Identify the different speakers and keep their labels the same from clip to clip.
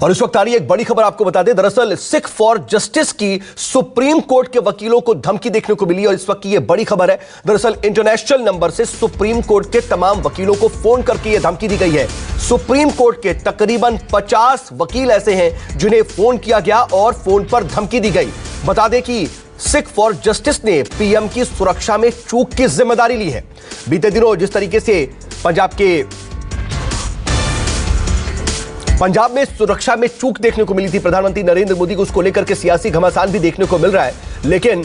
Speaker 1: और इस वक्त आ रही है एक बड़ी खबर, आपको बता दें। दरअसल सिख फॉर जस्टिस की सुप्रीम कोर्ट के वकीलों को धमकी देखने को मिली और इस वक्त की यह बड़ी खबर है। दरअसल इंटरनेशनल नंबर से सुप्रीम कोर्ट के तमाम वकीलों को फोन करके यह धमकी दी गई है। सुप्रीम कोर्ट के तकरीबन 50 वकील ऐसे हैं जिन्हें फोन किया गया और फोन पर धमकी दी गई। बता दें कि सिख फॉर जस्टिस ने पीएम की सुरक्षा में चूक की जिम्मेदारी ली है। बीते दिनों जिस तरीके से पंजाब में सुरक्षा में चूक देखने को मिली थी प्रधानमंत्री नरेंद्र मोदी को, उसको लेकर के सियासी घमासान भी देखने को मिल रहा है। लेकिन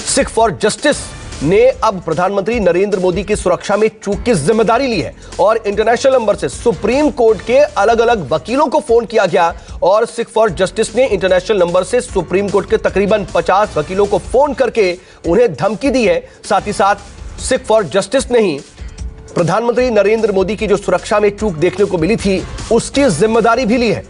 Speaker 1: सिख फॉर जस्टिस ने अब प्रधानमंत्री नरेंद्र मोदी की सुरक्षा में चूक की जिम्मेदारी ली है और इंटरनेशनल नंबर से सुप्रीम कोर्ट के अलग अलग वकीलों को फोन किया गया और सिख फॉर जस्टिस ने इंटरनेशनल नंबर से सुप्रीम कोर्ट के तकरीबन 50 वकीलों को फोन करके उन्हें धमकी दी है। साथ ही साथ सिख फॉर जस्टिस ने ही प्रधानमंत्री नरेंद्र मोदी की जो सुरक्षा में चूक देखने को मिली थी उसकी जिम्मेदारी भी ली है।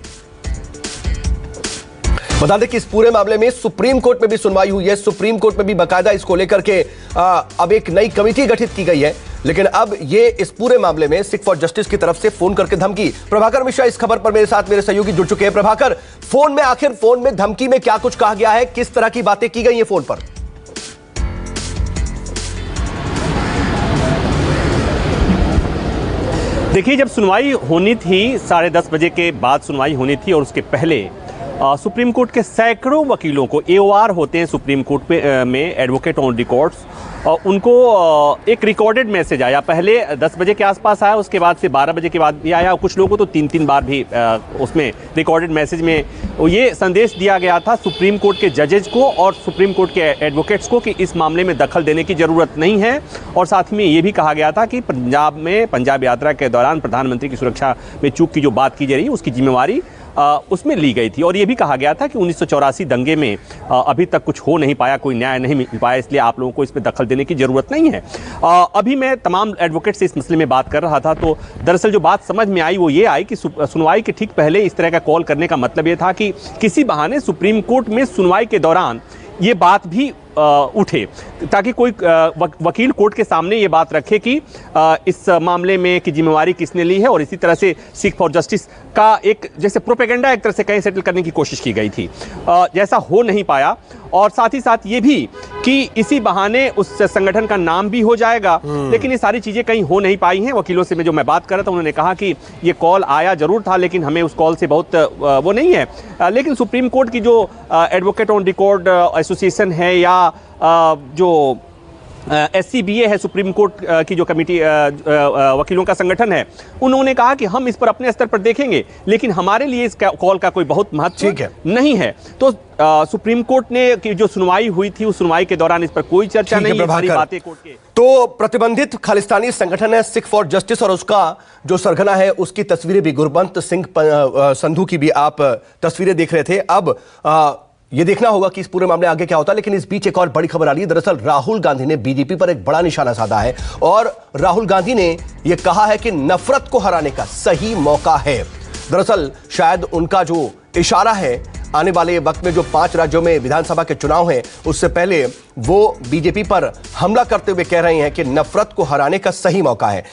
Speaker 1: बता दें कि इस पूरे मामले में सुप्रीम कोर्ट में भी सुनवाई हुई है। सुप्रीम कोर्ट में भी बाकायदा इसको लेकर के अब एक नई कमेटी गठित की गई है। लेकिन अब ये इस पूरे मामले में सिख फॉर जस्टिस की तरफ से फोन करके धमकी। प्रभाकर मिश्रा इस खबर पर मेरे साथ मेरे सहयोगी जुड़ चुके हैं। प्रभाकर, फोन में धमकी में क्या कुछ कहा गया है, किस तरह की बातें की गई है फोन पर?
Speaker 2: देखिए, जब सुनवाई होनी थी 10:30 बजे के बाद सुनवाई होनी थी और उसके पहले सुप्रीम कोर्ट के सैकड़ों वकीलों को, एओआर होते हैं सुप्रीम कोर्ट में एडवोकेट ऑन रिकॉर्ड्स, उनको एक रिकॉर्डेड मैसेज आया। पहले 10 बजे के आसपास आया, उसके बाद से 12 बजे के बाद भी आया। कुछ लोगों को तो 3-3 बार भी उसमें रिकॉर्डेड मैसेज में ये संदेश दिया गया था सुप्रीम कोर्ट के जजेज को और सुप्रीम कोर्ट के एडवोकेट्स को कि इस मामले में दखल देने की ज़रूरत नहीं है। और साथ में ये भी कहा गया था कि पंजाब यात्रा के दौरान प्रधानमंत्री की सुरक्षा में चूक की जो बात की जा रही है उसकी जिम्मेवारी उसमें ली गई थी। और ये भी कहा गया था कि 1984 दंगे में अभी तक कुछ हो नहीं पाया, कोई न्याय नहीं मिल पाया, इसलिए आप लोगों को इसमें दखल देने की ज़रूरत नहीं है। अभी मैं तमाम एडवोकेट से इस मसले में बात कर रहा था तो दरअसल जो बात समझ में आई वो ये आई कि सुनवाई के ठीक पहले इस तरह का कॉल करने का मतलब ये था कि किसी बहाने सुप्रीम कोर्ट में सुनवाई के दौरान ये बात भी उठे ताकि कोई वकील कोर्ट के सामने ये बात रखे कि इस मामले में की जिम्मेवारी किसने ली है। और इसी तरह से सिख फॉर जस्टिस का एक जैसे प्रोपेगेंडा एक तरह से कहीं सेटल करने की कोशिश की गई थी, जैसा हो नहीं पाया। और साथ ही साथ ये भी कि इसी बहाने उस संगठन का नाम भी हो जाएगा, लेकिन ये सारी चीज़ें कहीं हो नहीं पाई हैं। वकीलों से मैं जो बात कर रहा था उन्होंने कहा कि ये कॉल आया जरूर था लेकिन हमें उस कॉल से बहुत वो नहीं है। लेकिन सुप्रीम कोर्ट की जो एडवोकेट ऑन रिकॉर्ड एसोसिएशन है या जो SCBA है, सुप्रीम कोर्ट की जो कमेटी वकीलों का संगठन है, उन्होंने कहा कि हम इस पर अपने स्तर पर देखेंगे लेकिन हमारे लिए इस कॉल का कोई बहुत महत्व नहीं है। तो सुप्रीम कोर्ट ने की जो सुनवाई हुई थी उस सुनवाई के दौरान इस पर कोई चर्चा नहीं है। सारी बातें कोर्ट के
Speaker 1: तो प्रतिबंधित खालिस्तानी संगठन है सिख फॉर जस्टिस और उसका जो सरगना है उसकी तस्वीरें भी गुरबंत सिंह संधू की भी आप तस्वीरें देख रहे थे। अब यह देखना होगा कि इस पूरे मामले आगे क्या होता है। लेकिन इस बीच एक और बड़ी खबर आ रही है। दरअसल राहुल गांधी ने बीजेपी पर एक बड़ा निशाना साधा है और राहुल गांधी ने यह कहा है कि नफरत को हराने का सही मौका है। दरअसल शायद उनका जो इशारा है आने वाले वक्त में जो 5 राज्यों में विधानसभा के चुनाव हैं उससे पहले वो बीजेपी पर हमला करते हुए कह रहे हैं कि नफरत को हराने का सही मौका है।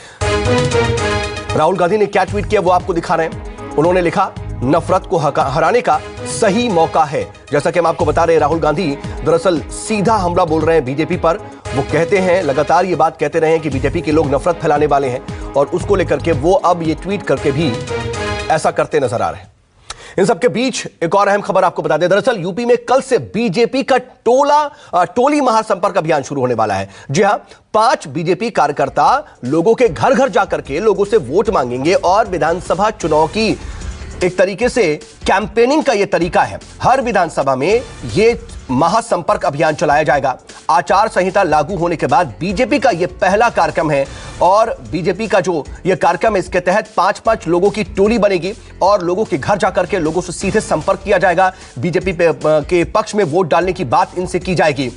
Speaker 1: राहुल गांधी ने क्या ट्वीट किया वो आपको दिखा रहे हैं। उन्होंने लिखा, नफरत को हराने का सही मौका है। जैसा कि हम आपको बता रहे हैं, राहुल गांधी दरअसल सीधा हमला बोल रहे हैं बीजेपी पर। वो कहते हैं, लगातार ये बात कहते रहे हैं कि बीजेपी के लोग नफरत फैलाने वाले हैं और उसको लेकर के वो अब ये ट्वीट करके भी ऐसा करते नजर आ रहे हैं। इन सबके बीच एक और अहम खबर आपको बता दें। दरअसल यूपी में कल से बीजेपी का टोली महासंपर्क अभियान शुरू होने वाला है। जी हां, 5 बीजेपी कार्यकर्ता लोगों के घर घर जाकर के लोगों से वोट मांगेंगे और विधानसभा चुनाव की एक तरीके से कैंपेनिंग का यह तरीका है। हर विधानसभा में यह महासंपर्क अभियान चलाया जाएगा। आचार संहिता लागू होने के बाद बीजेपी का यह पहला कार्यक्रम है और बीजेपी का जो यह कार्यक्रम है इसके तहत 5-5 लोगों की टोली बनेगी और लोगों के घर जाकर के लोगों से सीधे संपर्क किया जाएगा। बीजेपी के पक्ष में वोट डालने की बात इनसे की जाएगी।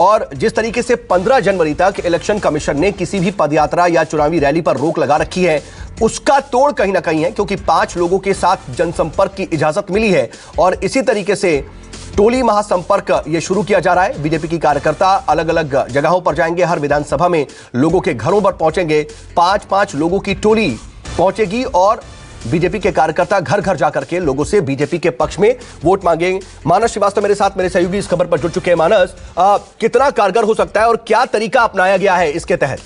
Speaker 1: और जिस तरीके से 15 जनवरी तक इलेक्शन कमीशन ने किसी भी पदयात्रा या चुनावी रैली पर रोक लगा रखी है उसका तोड़ कहीं ना कहीं है, क्योंकि 5 लोगों के साथ जनसंपर्क की इजाजत मिली है और इसी तरीके से टोली महासंपर्क ये शुरू किया जा रहा है। बीजेपी की कार्यकर्ता अलग अलग जगहों पर जाएंगे, हर विधानसभा में लोगों के घरों पर पहुंचेंगे। 5-5 लोगों की टोली पहुंचेगी और बीजेपी के कार्यकर्ता घर घर जाकर के लोगों से बीजेपी के पक्ष में वोट मांगेंगे। मानस श्रीवास्तव मेरे साथ, मेरे सहयोगी इस खबर पर जुड़ चुके हैं। मानस, कितना कारगर हो सकता है और क्या तरीका अपनाया गया है इसके तहत?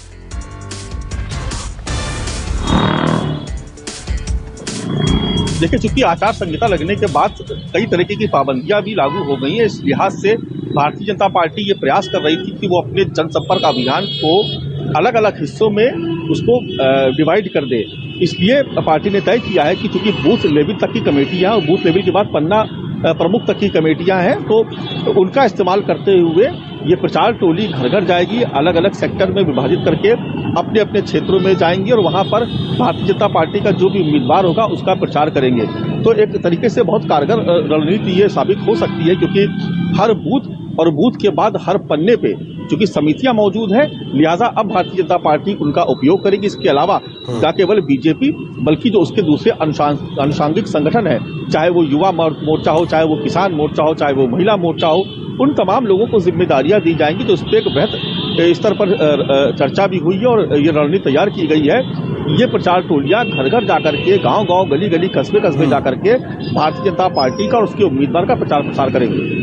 Speaker 3: देखिए, चूंकि आचार संहिता लगने के बाद कई तरीके की पाबंदियां भी लागू हो गई हैं, इस लिहाज से भारतीय जनता पार्टी ये प्रयास कर रही थी कि वो अपने जनसंपर्क अभियान को अलग अलग हिस्सों में उसको डिवाइड कर दे। इसलिए पार्टी ने तय किया है कि चूंकि बूथ लेवल तक की कमेटियां और बूथ लेवल के बाद पन्ना प्रमुख तक की कमेटियां हैं, तो उनका इस्तेमाल करते हुए ये प्रचार टोली घर घर जाएगी, अलग अलग सेक्टर में विभाजित करके अपने अपने क्षेत्रों में जाएंगी और वहां पर भारतीय जनता पार्टी का जो भी उम्मीदवार होगा उसका प्रचार करेंगे। तो एक तरीके से बहुत कारगर रणनीति ये साबित हो सकती है, क्योंकि हर बूथ और बूथ के बाद हर पन्ने पे चूंकि समितियां मौजूद हैं, लिहाजा अब भारतीय जनता पार्टी उनका उपयोग करेगी। इसके अलावा न केवल बीजेपी बल्कि जो उसके दूसरे अनुषांगिक संगठन है, चाहे वो युवा मोर्चा हो, चाहे वो किसान मोर्चा हो, चाहे वो महिला मोर्चा हो, उन तमाम लोगों को जिम्मेदारियां दी जाएंगी। तो उस पर एक बृहत स्तर पर चर्चा भी हुई है और ये रणनीति तैयार की गई है। ये प्रचार टोलियां घर घर जाकर के, गांव गांव, गली गली, कस्बे कस्बे जाकर के भारतीय जनता पार्टी का और उसके उम्मीदवार का प्रचार प्रसार करेंगे।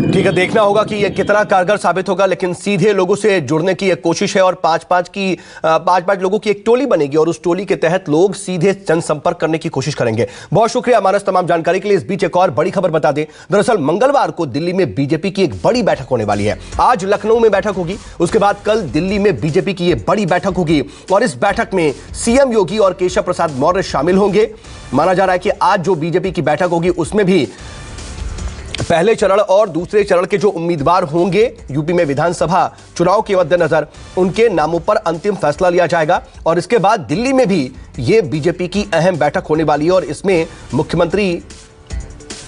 Speaker 1: ठीक है, देखना होगा कि ये कितना कारगर साबित होगा, लेकिन सीधे लोगों से जुड़ने की एक कोशिश है और पांच लोगों की एक टोली बनेगी और उस टोली के तहत लोग सीधे जनसंपर्क करने की कोशिश करेंगे। बहुत शुक्रिया मानस तमाम जानकारी के लिए। इस बीच एक और बड़ी खबर बता दें। दरअसल मंगलवार को दिल्ली में बीजेपी की एक बड़ी बैठक होने वाली है। आज लखनऊ में बैठक होगी, उसके बाद कल दिल्ली में बीजेपी की ये बड़ी बैठक होगी और इस बैठक में सीएम योगी और केशव प्रसाद मौर्य शामिल होंगे। माना जा रहा है कि आज जो बीजेपी की बैठक होगी उसमें भी पहले चरण और दूसरे चरण के जो उम्मीदवार होंगे यूपी में विधानसभा चुनाव के मद्देनजर उनके नामों पर अंतिम फैसला लिया जाएगा। और इसके बाद दिल्ली में भी ये बीजेपी की अहम बैठक होने वाली है और इसमें मुख्यमंत्री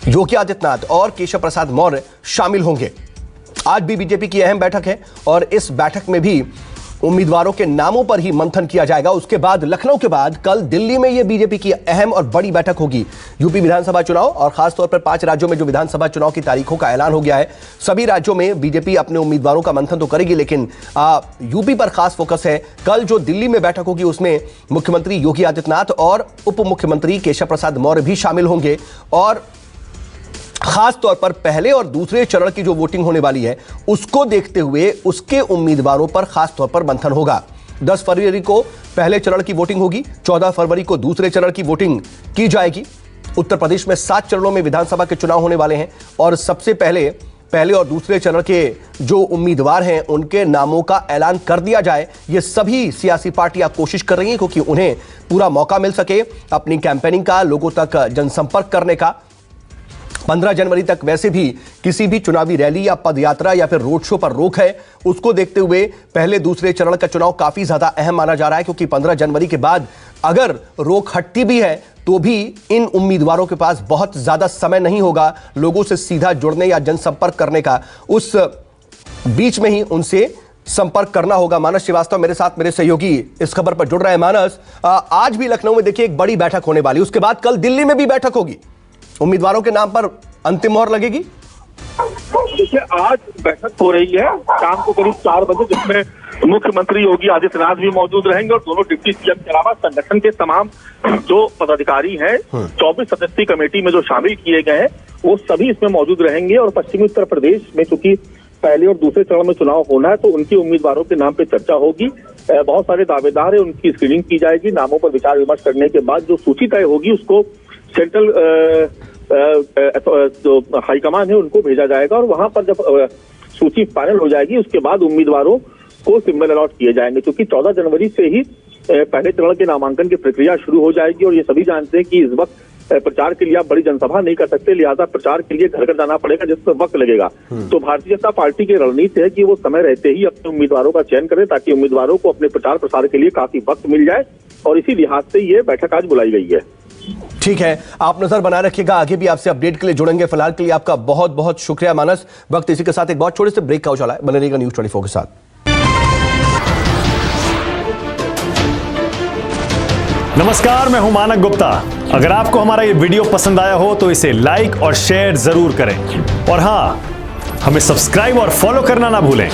Speaker 1: योगी आदित्यनाथ और केशव प्रसाद मौर्य शामिल होंगे। आज भी बीजेपी की अहम बैठक है और इस बैठक में भी उम्मीदवारों के नामों पर ही मंथन किया जाएगा। उसके बाद लखनऊ के बाद कल दिल्ली में यह बीजेपी की अहम और बड़ी बैठक होगी। यूपी विधानसभा चुनाव और खासतौर पर 5 राज्यों में जो विधानसभा चुनाव की तारीखों का ऐलान हो गया है, सभी राज्यों में बीजेपी अपने उम्मीदवारों का मंथन तो करेगी, लेकिन यूपी पर खास फोकस है। कल जो दिल्ली में बैठक होगी उसमें मुख्यमंत्री योगी आदित्यनाथ और उप मुख्यमंत्री केशव प्रसाद मौर्य भी शामिल होंगे और खास तौर पर पहले और दूसरे चरण की जो वोटिंग होने वाली है उसको देखते हुए उसके उम्मीदवारों पर खास तौर पर मंथन होगा। 10 फरवरी को पहले चरण की वोटिंग होगी, 14 फरवरी को दूसरे चरण की वोटिंग की जाएगी। उत्तर प्रदेश में 7 चरणों में विधानसभा के चुनाव होने वाले हैं और सबसे पहले और दूसरे चरण के जो उम्मीदवार हैं उनके नामों का ऐलान कर दिया जाए। ये सभी सियासी पार्टियां कोशिश कर रही हैं क्योंकि उन्हें पूरा मौका मिल सके अपनी कैंपेनिंग का, लोगों तक जनसंपर्क करने का। 15 जनवरी तक वैसे भी किसी भी चुनावी रैली या पदयात्रा या फिर रोड शो पर रोक है। उसको देखते हुए पहले दूसरे चरण का चुनाव काफी ज्यादा अहम माना जा रहा है, क्योंकि 15 जनवरी के बाद अगर रोक हटती भी है तो भी इन उम्मीदवारों के पास बहुत ज्यादा समय नहीं होगा लोगों से सीधा जुड़ने या जनसंपर्क करने का। उस बीच में ही उनसे संपर्क करना होगा। मानस श्रीवास्तव मेरे साथ, मेरे सहयोगी इस खबर पर जुड़ रहे हैं। मानस, आज भी लखनऊ में देखिए एक बड़ी बैठक होने वाली, उसके बाद कल दिल्ली में भी बैठक होगी, उम्मीदवारों के नाम पर अंतिम मोहर लगेगी।
Speaker 4: देखिए, आज बैठक हो रही है शाम को करीब 4 बजे, जिसमें मुख्यमंत्री योगी आदित्यनाथ भी मौजूद रहेंगे और दोनों डिप्टी सीएम के अलावा संगठन के तमाम जो पदाधिकारी हैं 24 सदस्यीय कमेटी में जो शामिल किए गए हैं वो सभी इसमें मौजूद रहेंगे। और पश्चिमी उत्तर प्रदेश में चूंकि पहले और दूसरे चरण में चुनाव होना है तो उनके उम्मीदवारों के नाम पे चर्चा होगी। बहुत सारे दावेदार है, उनकी स्क्रीनिंग की जाएगी। नामों पर विचार विमर्श करने के बाद जो सूची तय होगी उसको सेंट्रल जो हाईकमान है उनको भेजा जाएगा और वहां पर जब सूची फाइनल हो जाएगी उसके बाद उम्मीदवारों को सिंबल अलॉट किए जाएंगे। क्योंकि 14 जनवरी से ही पहले चरण के नामांकन की प्रक्रिया शुरू हो जाएगी और ये सभी जानते हैं कि इस वक्त प्रचार के लिए आप बड़ी जनसभा नहीं कर सकते, लिहाजा प्रचार के लिए घर घर जाना पड़ेगा जिसमें वक्त लगेगा। तो भारतीय जनता पार्टी की रणनीति है कि वो समय रहते ही अपने उम्मीदवारों का चयन करे ताकि उम्मीदवारों को अपने प्रचार प्रसार के लिए काफी वक्त मिल जाए और इसी लिहाज से ये बैठक आज बुलाई गई है।
Speaker 1: ठीक है, आप नजर बनाए रखिएगा, आगे भी आपसे अपडेट के लिए जुड़ेंगे। फिलहाल के लिए आपका बहुत बहुत शुक्रिया मानस। वक्त इसी के साथ एक बहुत छोटे से ब्रेक का उछाला है, बने रहिएगा न्यूज़ 24 के साथ।
Speaker 5: नमस्कार, मैं हूं मानक गुप्ता। अगर आपको हमारा ये वीडियो पसंद आया हो तो इसे लाइक और शेयर जरूर करें और हां, हमें सब्सक्राइब और फॉलो करना ना भूलें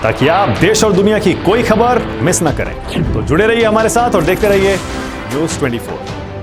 Speaker 5: ताकि आप देश और दुनिया की कोई खबर मिस ना करें। तो जुड़े रहिए हमारे साथ और देखते रहिए न्यूज़ 24।